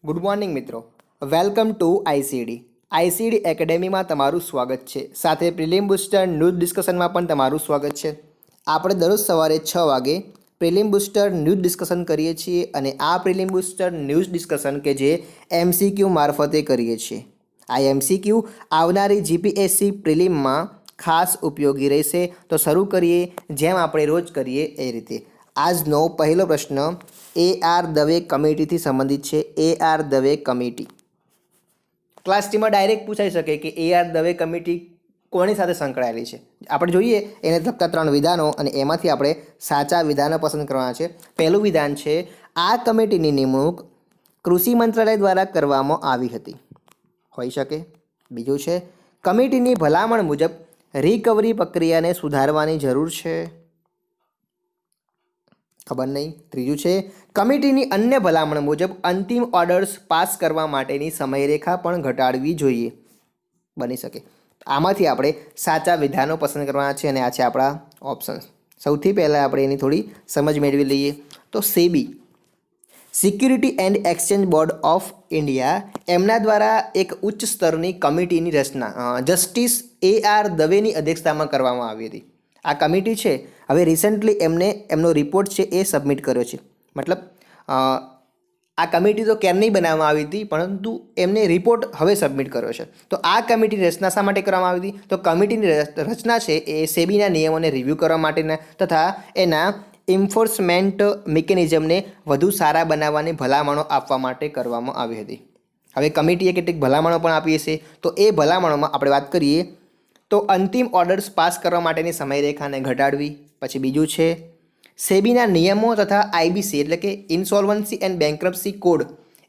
Good morning મિત્રો, welcome to ICD એકેડેમીમાં તમારું સ્વાગત છે. સાથે પ્રિલિમ બુસ્ટર ન્યૂઝ ડિસ્કશનમાં પણ તમારું સ્વાગત છે. આપણે દરરોજ સવારે 6 વાગે પ્રિલિમ બુસ્ટર ન્યૂઝ ડિસ્કશન કરીએ છીએ અને આ પ્રિલિમ બુસ્ટર ન્યૂઝ ડિસ્કશન કે જે એમસીક્યુ મારફતે કરીએ છીએ. આ એમસીક્યુ આવનારી જીપીએસસી પ્રિલિમમાં ખાસ ઉપયોગી રહેશે. તો શરૂ કરીએ જેમ આપણે રોજ કરીએ એ રીતે. આજનો પહેલો પ્રશ્ન AR દવે કમિટીથી સંબંધિત છે. AR દવે કમિટી ક્લાસ ટીમાં ડાયરેક્ટ પૂછાઈ શકે કે AR દવે કમિટી કોની સાથે સંકળાયેલી છે. આપણે જોઈએ એને લગતા 3 વિધાનો અને એમાંથી આપણે સાચા વિધાનો પસંદ કરવાના છે. પહેલું વિધાન છે, આ કમિટીની નિમણૂક કૃષિ મંત્રાલય દ્વારા કરવામાં આવી હતી. હોઈ શકે. બીજું છે, કમિટીની ભલામણ મુજબ રિકવરી પ્રક્રિયાને સુધારવાની જરૂર છે. ખબર નહીં. ત્રીજું છે, કમિટીની અન્ય ભલામણ મુજબ અંતિમ ઓર્ડર્સ પાસ કરવા માટેની સમયરેખા પણ ઘટાડવી જોઈએ. બની શકે. આમાંથી આપણે સાચા વિધાનો પસંદ કરવાના છે અને આ છે આપણા ઓપ્શન્સ. સૌથી પહેલાં આપણે એની થોડી સમજ મેળવી લઈએ. તો SEBI security and exchange board of India એમના દ્વારા એક ઉચ્ચ સ્તરની કમિટીની રચના જસ્ટિસ AR દવેની અધ્યક્ષતામાં કરવામાં આવી હતી. આ કમિટી છે હવે રિસન્ટલી એમનો રિપોર્ટ છે એ સબમિટ કર્યો છે. મતલબ આ કમિટી તો ક્યારની બનાવવામાં આવી હતી, પરંતુ એમને રિપોર્ટ હવે સબમિટ કર્યો છે. તો આ કમિટીની રચના શા માટે કરવામાં આવી હતી? તો કમિટીની રચના છે એ સેબીના નિયમોને રિવ્યૂ કરવા માટેના તથા એના એન્ફોર્સમેન્ટ મિકેનિઝમને વધુ સારા બનાવવાની ભલામણો આપવા માટે કરવામાં આવી હતી. હવે કમિટીએ કેટલીક ભલામણો પણ આપી હશે. તો એ ભલામણોમાં આપણે વાત કરીએ તો અંતિમ ઓર્ડર્સ પાસ કરવા માટેની સમયરેખાને ઘટાડવી. પછી બીજું છે, સેબીના નિયમો તથા IBC એટલે કે ઇન્સોલ્વન્સી એન્ડ બેન્ક્રપ્સી કોડ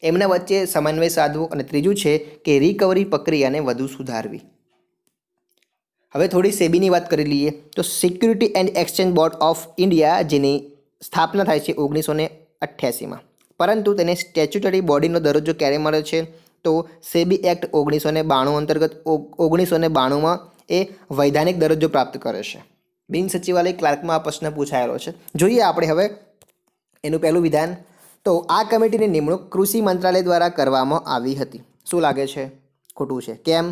એમના વચ્ચે સમન્વય સાધવો. અને ત્રીજું છે કે રિકવરી પ્રક્રિયાને વધુ સુધારવી. હવે થોડી સેબીની વાત કરી લઈએ. તો security and exchange board of India જેની સ્થાપના થાય છે 1988માં, પરંતુ તેને સ્ટેચ્યુટરી બોડીનો દરજ્જો ક્યારે મળે છે? તો સેબી એક્ટ 1992 અંતર્ગત 1992માં એ વૈધાનિક દરજ્જો પ્રાપ્ત કરે છે. બિન સચિવાલય ક્લાર્કમાં આ પ્રશ્ન પૂછાયેલો છે. જોઈએ આપણે હવે એનું પહેલું વિધાન. તો આ કમિટીની નિમણૂક કૃષિ મંત્રાલય દ્વારા કરવામાં આવી હતી. શું લાગે છે? ખોટું છે. કેમ?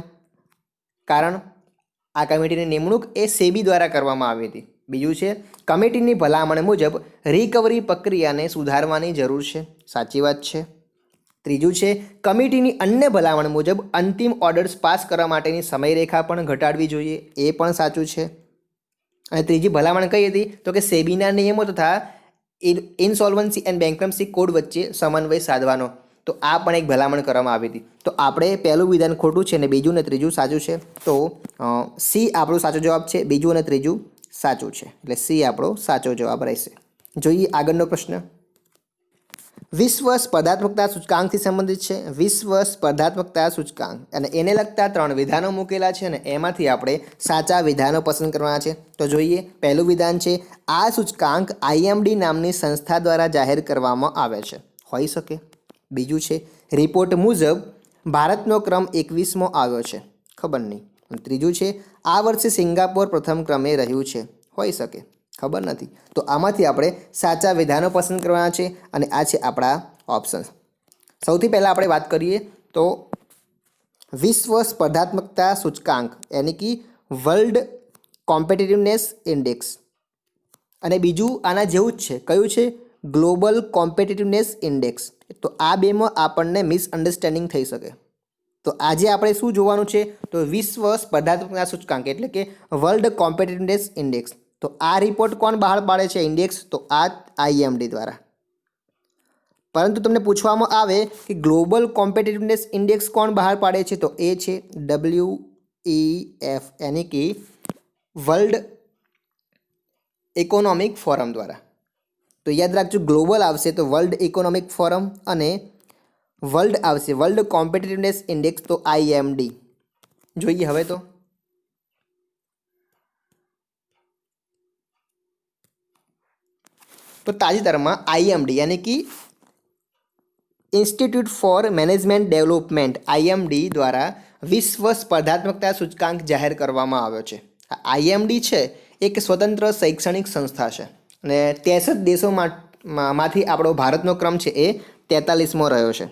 કારણ આ કમિટીની નિમણૂક એ સેબી દ્વારા કરવામાં આવી હતી. બીજું છે, કમિટીની ભલામણ મુજબ રિકવરી પ્રક્રિયાને સુધારવાની જરૂર છે. સાચી વાત છે. ત્રીજું છે, કમિટીની અન્ય ભલામણ મુજબ અંતિમ ઓર્ડર્સ પાસ કરવા માટેની સમયરેખા પણ ઘટાડવી જોઈએ. એ પણ સાચું છે. અને ત્રીજી ભલામણ કઈ હતી? તો કે સેબીના નિયમો તથા ઇન્સોલ્વન્સી એન્ડ બેન્ક્રપ્સી કોડ વચ્ચે સમન્વય સાધવાનો. તો આ પણ એક ભલામણ કરવામાં આવી હતી. તો આપણે પહેલું વિધાન ખોટું છે અને બીજું ને ત્રીજું સાચું છે. તો C આપણો સાચો જવાબ છે. બીજું અને ત્રીજું સાચું છે, એટલે C આપણો સાચો જવાબ રહેશે. જોઈએ આગળનો પ્રશ્ન. વિશ્વ સ્પર્ધાત્મકતા સૂચકાંકથી સંબંધિત છે. વિશ્વ સ્પર્ધાત્મકતા સૂચકાંક અને એને લગતા 3 વિધાનો મૂકેલા છે અને એમાંથી આપણે સાચા વિધાનો પસંદ કરવાના છે. તો જોઈએ. પહેલું વિધાન છે, આ સૂચકાંક IMD નામની સંસ્થા દ્વારા જાહેર કરવામાં આવે છે. હોઈ શકે. બીજું છે, રિપોર્ટ મુજબ ભારતનો ક્રમ 21મો આવ્યો છે. ખબર નહીં. ત્રીજું છે, આ વર્ષે સિંગાપોર પ્રથમ ક્રમે રહ્યું છે. હોઈ શકે. ખબર નથી. તો આમાંથી આપણે સાચા વિધાનો પસંદ કરવાના છે અને આ છે આપણા ઓપ્શન્સ. સૌથી પહેલાં આપણે વાત કરીએ તો વિશ્વ સ્પર્ધાત્મકતા સૂચકાંક એટલે કે વર્લ્ડ કોમ્પિટિટિવનેસ ઇન્ડેક્સ. અને બીજું આના જેવું જ છે. કયું છે? Global competitiveness index. તો આ બેમાં આપણને મિસઅન્ડરસ્ટેન્ડિંગ થઈ શકે. તો આજે આપણે શું જોવાનું છે? તો વિશ્વ સ્પર્ધાત્મકતા સૂચકાંક એટલે કે વર્લ્ડ કોમ્પિટિટિવનેસ ઇન્ડેક્સ. તો આ રિપોર્ટ કોણ બહાર પાડે છે ઇન્ડેક્સ? તો આ IMD દ્વારા. પરંતુ તમને પૂછવામાં આવે કે ગ્લોબલ કોમ્પિટિટિવનેસ ઇન્ડેક્સ કોણ બહાર પાડે છે? તો એ છે WEF એટલે કે વર્લ્ડ ઇકોનોમિક ફોરમ દ્વારા. તો યાદ રાખજો, ગ્લોબલ આવશે તો વર્લ્ડ ઇકોનોમિક ફોરમ અને વર્લ્ડ આવશે વર્લ્ડ કોમ્પિટિટિવનેસ ઇન્ડેક્સ, તો IMD. જોઈએ હવે તો તાજેતરમાં IMD યાની કે institute for management development IMD દ્વારા વિશ્વ સ્પર્ધાત્મકતા સૂચકાંક જાહેર કરવામાં આવ્યો છે. IMD છે એક સ્વતંત્ર શૈક્ષણિક સંસ્થા છે અને 63 દેશોમાંથી આપણો ભારતનો ક્રમ છે એ 43મો રહ્યો છે.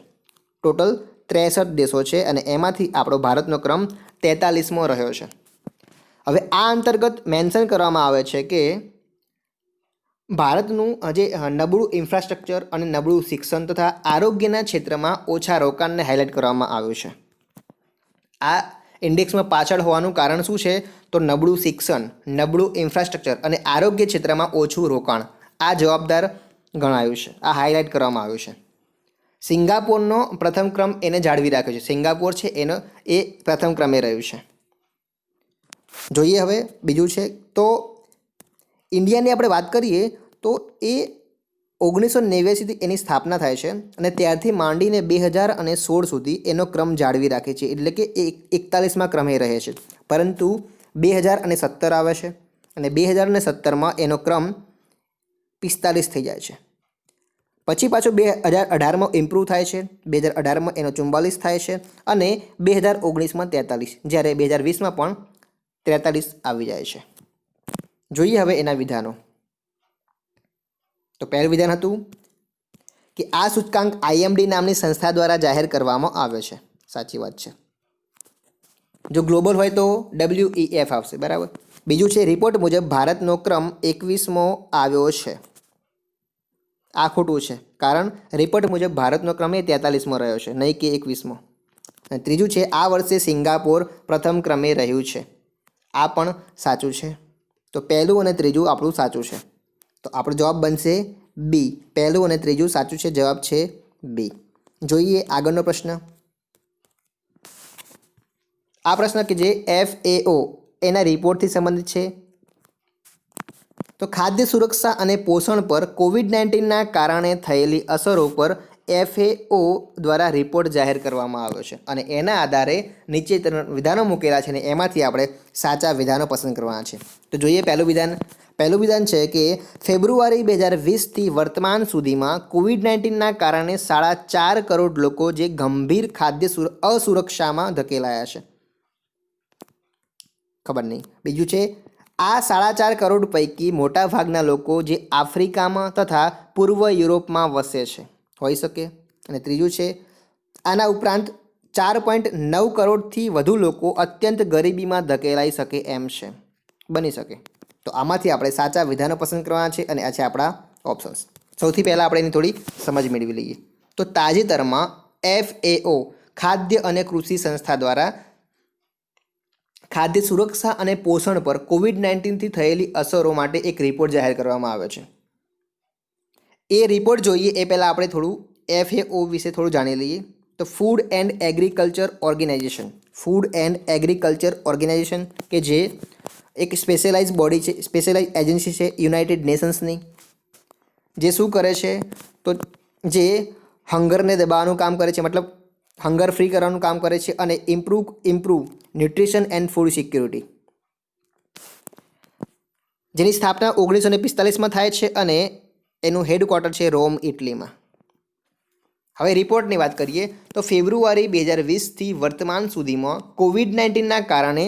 ટોટલ 63 દેશો છે અને એમાંથી આપણો ભારતનો ક્રમ 43મો રહ્યો છે. હવે આ અંતર્ગત મેન્શન કરવામાં આવે છે કે ભારતનું જે નબળું ઇન્ફ્રાસ્ટ્રક્ચર અને નબળું શિક્ષણ તથા આરોગ્યના ક્ષેત્રમાં ઓછા રોકાણને હાઇલાઇટ કરવામાં આવ્યું છે. આ ઇન્ડેક્સમાં પાછળ હોવાનું કારણ શું છે? તો નબળું શિક્ષણ, નબળું ઇન્ફ્રાસ્ટ્રક્ચર અને આરોગ્ય ક્ષેત્રમાં ઓછું રોકાણ આ જવાબદાર ગણાયું છે, આ હાઇલાઇટ કરવામાં આવ્યું છે. સિંગાપોરનો પ્રથમ ક્રમ એને જાળવી રાખ્યો છે. સિંગાપોર છે એ પ્રથમ ક્રમે રહ્યું છે. જોઈએ હવે બીજું છે તો ઇન્ડિયાની આપણે વાત કરીએ તો એ 1989થી એની સ્થાપના થાય છે અને ત્યારથી માંડીને 2016 સુધી એનો ક્રમ જાળવી રાખે છે, એટલે કે એ 41મા ક્રમે રહે છે. પરંતુ 2017 આવે છે અને 2017માં એનો ક્રમ 45 થઈ જાય છે. પછી પાછો 2018માં ઇમ્પ્રૂવ થાય છે, 2018માં એનો 44 થાય છે અને 2019માં 43, જ્યારે 2020માં પણ 43 આવી જાય છે. જોઈએ હવે એના વિધાનો. તો પહેલું વિધાન હતું કે આ સૂચકાંક IMD નામની સંસ્થા દ્વારા જાહેર કરવામાં આવે છે. સાચી વાત છે. જો ગ્લોબલ હોય તો WEF આવશે, બરાબર. બીજું છે રિપોર્ટ મુજબ ભારતનો ક્રમ 21મો આવ્યો છે. આ ખોટું છે, કારણ રિપોર્ટ મુજબ ભારતનો ક્રમ 43મો રહ્યો છે, નહીં કે 21મો. અને ત્રીજું છે આ વર્ષે સિંગાપોર પ્રથમ ક્રમે રહ્યું છે. આ પણ સાચું છે. તો પહેલું અને ત્રીજું આપણું સાચું છે. તો આપણો જવાબ બનશે બી. પહેલું અને ત્રીજું સાચું છે, જવાબ છે બી. જોઈએ આગળનો પ્રશ્ન. આ પ્રશ્ન કે જે FAO એના રિપોર્ટથી સંબંધિત છે. તો ખાદ્ય સુરક્ષા અને પોષણ પર COVID-19ના કારણે થયેલી અસરો પર FAO દ્વારા રિપોર્ટ જાહેર કરવામાં આવ્યો છે અને એના આધારે નીચે વિધાનો મૂકેલા છે ને એમાંથી આપણે સાચા વિધાનો પસંદ કરવાના છે. તો જોઈએ પહેલું વિધાન છે કે ફેબ્રુઆરી 2020થી વર્તમાન સુધીમાં COVID-19ના કારણે 4.5 કરોડ લોકો જે ગંભીર ખાદ્ય અસુરક્ષામાં ધકેલાયા છે. ખબર નહીં. બીજું છે આ 4.5 કરોડ પૈકી મોટાભાગના લોકો જે આફ્રિકામાં તથા પૂર્વ યુરોપમાં વસે છે હોઈ શકે. અને ત્રીજું છે આના ઉપરાંત 4.9 કરોડથી વધુ લોકો અત્યંત ગરીબીમાં ધકેલાઈ શકે એમ છે, બની શકે. તો આમાંથી આપણે સાચા વિધાનો પસંદ કરવાના છે અને આ છે આપણા ઓપ્શન્સ. સૌથી પહેલાં આપણે એની થોડી સમજ મેળવી લઈએ. તો તાજેતરમાં FAO ખાદ્ય અને કૃષિ સંસ્થા દ્વારા ખાદ્ય સુરક્ષા અને પોષણ પર COVID-19થી થયેલી અસરો માટે એક રિપોર્ટ જાહેર કરવામાં આવ્યો છે. એ રિપોર્ટ જોઈએ એ પહેલાં આપણે થોડું FAO વિશે થોડું જાણી લઈએ. તો ફૂડ એન્ડ એગ્રીકલ્ચર ઓર્ગેનાઇઝેશન કે જે એક સ્પેશિયલાઇઝ બોડી છે, સ્પેશિયલાઇઝ એજન્સી છે યુનાઇટેડ નેશન્સની, જે શું કરે છે તો જે હંગરને દબાવવાનું કામ કરે છે, મતલબ હંગર ફ્રી કરવાનું કામ કરે છે અને improve nutrition and food security, જેની સ્થાપના 1945માં થાય છે અને એનું હેડક્વાર્ટર છે રોમ, ઇટલીમાં. હવે રિપોર્ટની વાત કરીએ તો ફેબ્રુઆરી 2020થી વર્તમાન સુધીમાં COVID-19ના કારણે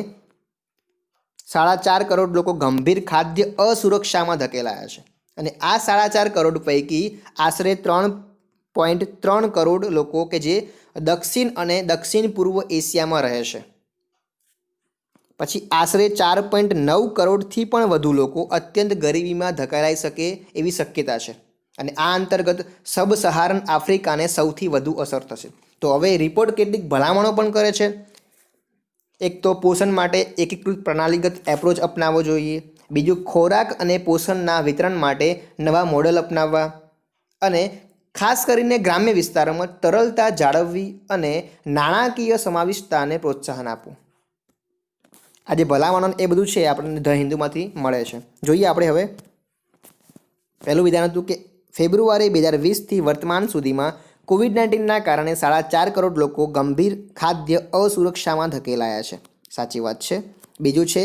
4.5 કરોડ લોકો ગંભીર ખાદ્ય અસુરક્ષામાં ધકેલાયા છે અને આ 4.5 કરોડ પૈકી આશરે 3.3 કરોડ લોકો કે જે દક્ષિણ અને દક્ષિણ પૂર્વ એશિયામાં રહે છે. પછી આશરે 4.9 કરોડથી પણ વધુ લોકો અત્યંત ગરીબીમાં ધકેલાઈ શકે એવી શક્યતા છે અને આ અંતર્ગત સબ સહારન આફ્રિકાને સૌથી વધુ અસર થશે. તો હવે રિપોર્ટ કેટલીક ભલામણો પણ કરે છે. એક તો પોષણ માટે એકીકૃત પ્રણાલીગત એપ્રોચ અપનાવવો જોઈએ. બીજું ખોરાક અને પોષણના વિતરણ માટે નવા મોડલ અપનાવવા અને ખાસ કરીને ગ્રામ્ય વિસ્તારોમાં તરલતા જાળવવી અને નાણાકીય સમાવિષ્ટતાને પ્રોત્સાહન આપવું. આ જે ભલામણો એ બધું છે આપણને ધ હિન્દુમાંથી મળે છે. જોઈએ આપણે હવે પહેલું વિધાન હતું કે ફેબ્રુઆરી 2020થી વર્તમાન સુધીમાં COVID-19ના કારણે 4.5 કરોડ લોકો ગંભીર ખાદ્ય અસુરક્ષામાં ધકેલાયા છે. સાચી વાત છે. બીજું છે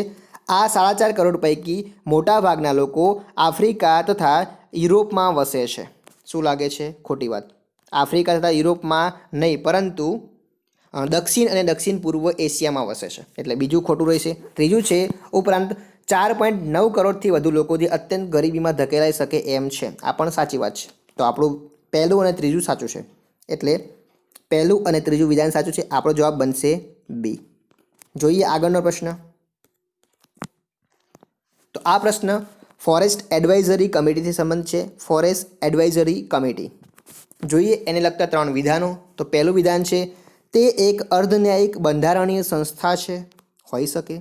આ 4.5 કરોડ પૈકી મોટાભાગના લોકો આફ્રિકા તથા યુરોપમાં વસે છે. શું લાગે છે? ખોટી વાત. આફ્રિકા તથા યુરોપમાં નહીં, પરંતુ દક્ષિણ અને દક્ષિણ પૂર્વ એશિયામાં વસે છે, એટલે બીજું ખોટું રહેશે. ત્રીજું છે ઉપરાંત 4.9 કરોડથી વધુ લોકો જે અત્યંત ગરીબીમાં ધકેલાઈ શકે એમ છે. આ પણ સાચી વાત છે. તો આપણું પહેલું અને ત્રીજું સાચું છે, એટલે પહેલું અને ત્રીજું વિધાન સાચું છે. આપણો જવાબ બનશે બી. જોઈએ આગળનો પ્રશ્ન. તો આ પ્રશ્ન ફોરેસ્ટ એડવાઇઝરી કમિટીથી સંબંધ છે. ફોરેસ્ટ એડવાઇઝરી કમિટી જોઈએ એને લગતા 3 વિધાનો. તો પહેલું વિધાન છે તે એક અર્ધન્યાયિક બંધારણીય સંસ્થા છે, હોઈ શકે.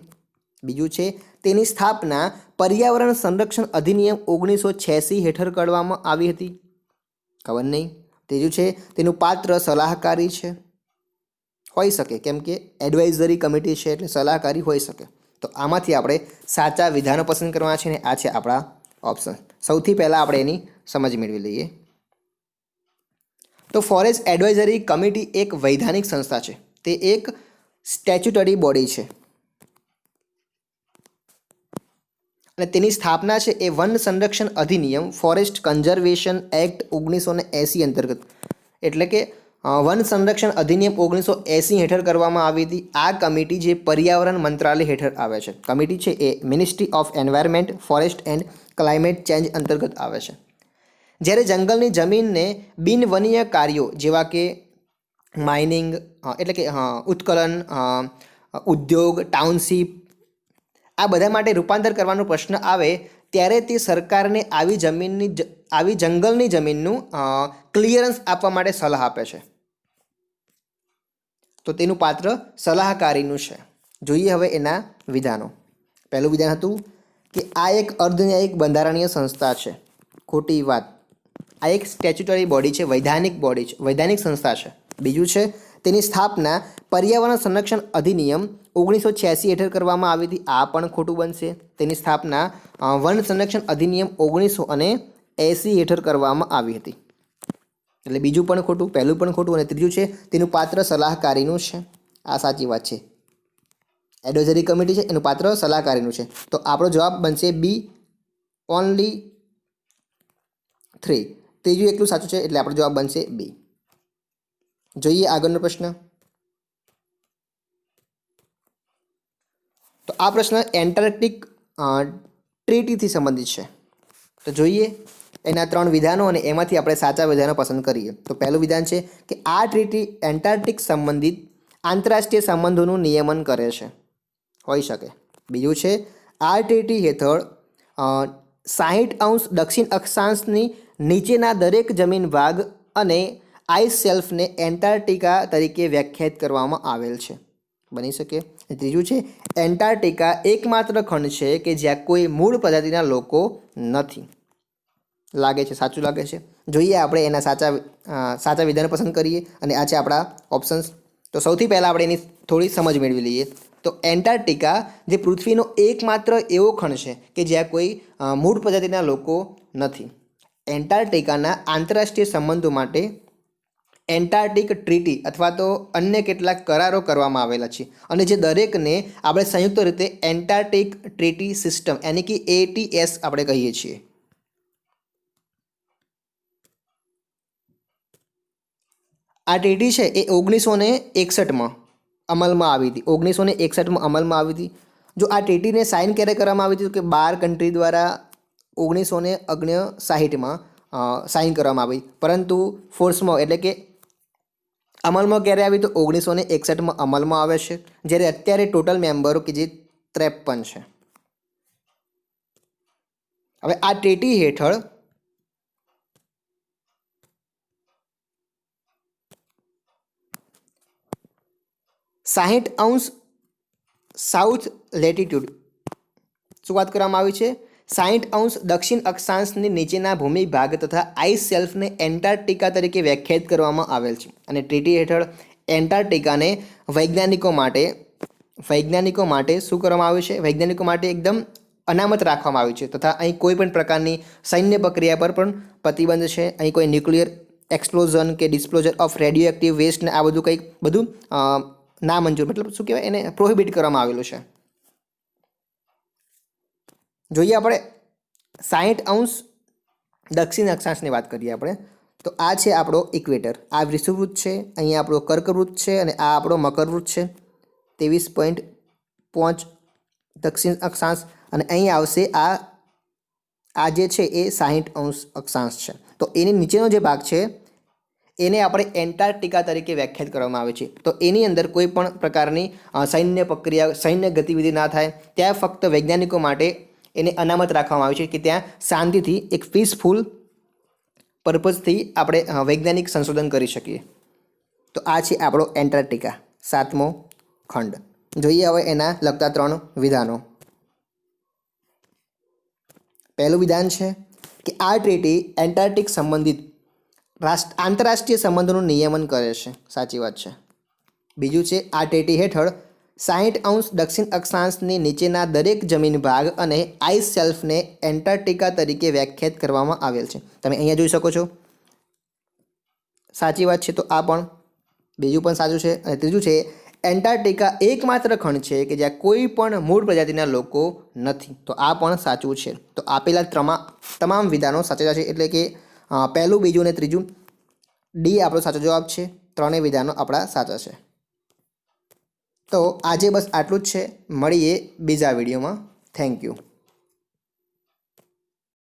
બીજું છે તેની સ્થાપના પર્યાવરણ સંરક્ષણ અધિનિયમ 1986 હેઠળ કરવામાં આવી હતી, ખબર નહીં. ત્રીજું છે તેનું પાત્ર સલાહકારી છે, હોઈ શકે, કેમ કે એડવાઇઝરી કમિટી છે એટલે સલાહકારી હોઈ શકે. તો આમાંથી આપણે સાચા વિધાનો પસંદ કરવાના છે ને આ છે આપણા ઓપ્શન. સૌથી પહેલાં આપણે એની સમજ મેળવી લઈએ. તો ફોરેસ્ટ એડવાઇઝરી કમિટી એક વૈધાનિક સંસ્થા છે. તે એક સ્ટેચ્યુટરી બોડી છે અને તેની સ્થાપના છે એ વન સંરક્ષણ અધિનિયમ ફોરેસ્ટ કન્ઝર્વેશન એક્ટ 1980 અંતર્ગત, એટલે કે વન સંરક્ષણ અધિનિયમ 1980 હેઠળ કરવામાં આવી હતી. આ કમિટી જે પર્યાવરણ મંત્રાલય હેઠળ આવે છે, કમિટી છે એ ministry of environment, forest and climate change અંતર્ગત આવે છે. જ્યારે જંગલની જમીનને બિનવનીય કાર્યો જેવા કે માઇનિંગ, એટલે કે ઉત્કલન, ઉદ્યોગ, ટાઉનશીપ, આ બધા માટે રૂપાંતર કરવાનો પ્રશ્ન આવે ત્યારે તે સરકારને આવી જંગલની જમીનનું ક્લિયરન્સ આપવા માટે સલાહ આપે છે. તો તેનું પાત્ર સલાહકારીનું છે. જોઈએ હવે એના વિધાનો. પહેલું વિધાન હતું કે આ એક અર્ધન્યાયિક બંધારણીય સંસ્થા છે, ખોટી વાત. આ એક સ્ટેચ્યુટરી બોડી છે, વૈધાનિક બોડી છે, વૈધાનિક સંસ્થા છે. બીજું છે તેની સ્થાપના પર્યાવરણ સંરક્ષણ અધિનિયમ 1986 હેઠળ કરવામાં આવી હતી, આ પણ ખોટું બનશે. તેની સ્થાપના વન સંરક્ષણ અધિનિયમ 1980 હેઠળ કરવામાં આવી હતી, એટલે બીજું પણ ખોટું, પહેલું પણ ખોટું. અને ત્રીજું છે તેનું પાત્ર સલાહકારીનું છે, આ સાચી વાત છે. એડવાઇઝરી કમિટી છે એનું પાત્ર સલાહકારીનું છે. તો આપણો જવાબ બનશે બી, ઓનલી 3. ત્રીજું એકલું સાચું છે એટલે આપણો જવાબ બનશે બી. જોઈએ આગળનો પ્રશ્ન. તો આ પ્રશ્ન એન્ટાર્કટિક ટ્રીટીથી સંબંધિત છે. તો જોઈએ એના 3 વિધાનો અને એમાંથી આપણે સાચા વિધાનો પસંદ કરીએ. તો પહેલું વિધાન છે કે આ ટ્રીટી એન્ટાર્કટિક સંબંધિત આંતરરાષ્ટ્રીય સંબંધોનું નિયમન કરે છે, હોઈ શકે. બીજું છે આ ટ્રીટી હેઠળ 60° દક્ષિણ અક્ષાંશની નીચેના દરેક જમીન ભાગ અને આઈસ શેલ્ફને એન્ટાર્કટિકા તરીકે વ્યાખ્યાયિત કરવામાં આવેલ છે, બની શકે. ત્રીજું છે એન્ટાર્કટિકા એકમાત્ર ખંડ છે કે જ્યાં કોઈ મૂળ પ્રજાતિના લોકો નથી. લાગે છે સાચું લાગે છે. જોઈએ આપણે એના સાચા વિધાનો પસંદ કરીએ અને આ છે આપણા ઓપ્શન્સ. તો સૌથી પહેલાં આપણે એની થોડી સમજ મેળવી લઈએ. તો એન્ટાર્કટિકા જે પૃથ્વીનો એકમાત્ર એવો ખંડ છે કે જ્યાં કોઈ મૂળ પ્રજાતિના લોકો નથી. એન્ટાર્કટિકાના આંતરરાષ્ટ્રીય સંબંધો માટે એન્ટાર્કટિક ટ્રીટી અથવા તો અન્ય કેટલાક કરારો કરવામાં આવેલા છે અને જે દરેકને આપણે સંયુક્ત રીતે એન્ટાર્કટિક ટ્રીટી સિસ્ટમ યાની કે ATS આપણે કહીએ છીએ. આ ટ્રીટી છે એ 1961માં અમલમાં આવી હતી. 1961માં અમલમાં આવી હતી. જો આ ટ્રીટીને સાઇન ક્યારે કરવામાં આવી હતી તો કે 12 કન્ટ્રી દ્વારા 1959માં સાઇન કરવામાં આવી, પરંતુ ફોર્સમાં એટલે કે અમલમાં ક્યારે આવી તો 1961માં અમલમાં આવે છે. જ્યારે અત્યારે ટોટલ મેમ્બરો કે જે 53 છે. હવે આ ટ્રીટી હેઠળ ,60° સાઉથ લેટિટ્યૂડ શું વાત કરવામાં આવી છે, 60° દક્ષિણ અક્ષાંશની નીચેના ભૂમિ ભાગ તથા આઈસ શેલ્ફને એન્ટાર્કટિકા તરીકે વ્યાખ્યાયિત કરવામાં આવેલ છે. અને ટ્રીટી હેઠળ એન્ટાર્કટિકાને વૈજ્ઞાનિકો માટે શું કરવામાં આવ્યું છે, વૈજ્ઞાનિકો માટે એકદમ અનામત રાખવામાં આવ્યું છે તથા અહીં કોઈ પણ પ્રકારની સૈન્ય પ્રક્રિયા પર પણ પ્રતિબંધ છે. અહીં કોઈ ન્યુક્લિયર એક્સપ્લોઝન કે ડિસ્પ્લોઝર ઓફ રેડિયો એક્ટિવ વેસ્ટ ને આ બધું ના મંજૂર, મતલબ શું કહેવાય, એને પ્રોહિબિટ કરવામાં આવેલું છે. જોઈએ આપણે 60° દક્ષિણ અક્ષાંશની વાત કરીએ આપણે તો આ છે આપણો ઇક્વેટર, આ વૃષભવૃત્ત છે, અહીંયા આપણો કર્કવૃત્ત છે અને આ આપણો મકરવૃત્ત છે. 23.5 દક્ષિણ અક્ષાંશ અને અહીં આવશે આ જે છે એ 60° અક્ષાંશ છે. તો એની નીચેનો જે ભાગ છે એને આપણે એન્ટાર્કટિકા તરીકે વ્યાખ્યાયિત કરવામાં આવે છે. તો એની અંદર કોઈ પણ પ્રકારની સૈન્ય પ્રક્રિયા, સૈન્ય ગતિવિધિ ના થાય. ત્યાં ફક્ત વૈજ્ઞાનિકો માટે એને અનામત રાખવામાં આવે છે કે ત્યાં શાંતિથી એક પીસફુલ પર્પઝથી આપણે વૈજ્ઞાનિક સંશોધન કરી શકીએ. તો આ છે આપણો એન્ટાર્કટિકા, 7મો ખંડ. જોઈએ હવે એના લગતા 3 વિધાનો. પહેલું વિધાન છે કે આ ટ્રીટી એન્ટાર્કટિક સંબંધિત આંતરરાષ્ટ્રીય સંબંધોનું નિયમન કરે છે. સાચી વાત છે. બીજું છે આ ટ્રીટી હેઠળ 60° દક્ષિણ અક્ષાંશની નીચેના દરેક જમીન ભાગ અને આઈસ શેલ્ફને એન્ટાર્કટિકા તરીકે વ્યાખ્યાયિત કરવામાં આવેલ છે. તમે અહીંયા જોઈ શકો છો. સાચી વાત છે. તો આ પણ બીજું પણ સાચું છે. અને ત્રીજું છે એન્ટાર્કટિકા એકમાત્ર ખંડ છે કે જ્યાં કોઈ પણ મૂળ પ્રજાતિના લોકો નથી. તો આ પણ સાચું છે. તો આપેલા તમામ વિધાનો સાચા છે. એટલે કે પહેલું, બીજું અને ત્રીજું, ડી આપણો સાચો જવાબ છે. 3 વિધાનો આપણા સાચા છે. તો આજે બસ આટલું જ છે. મળીએ બીજા વિડીયોમાં. Thank you.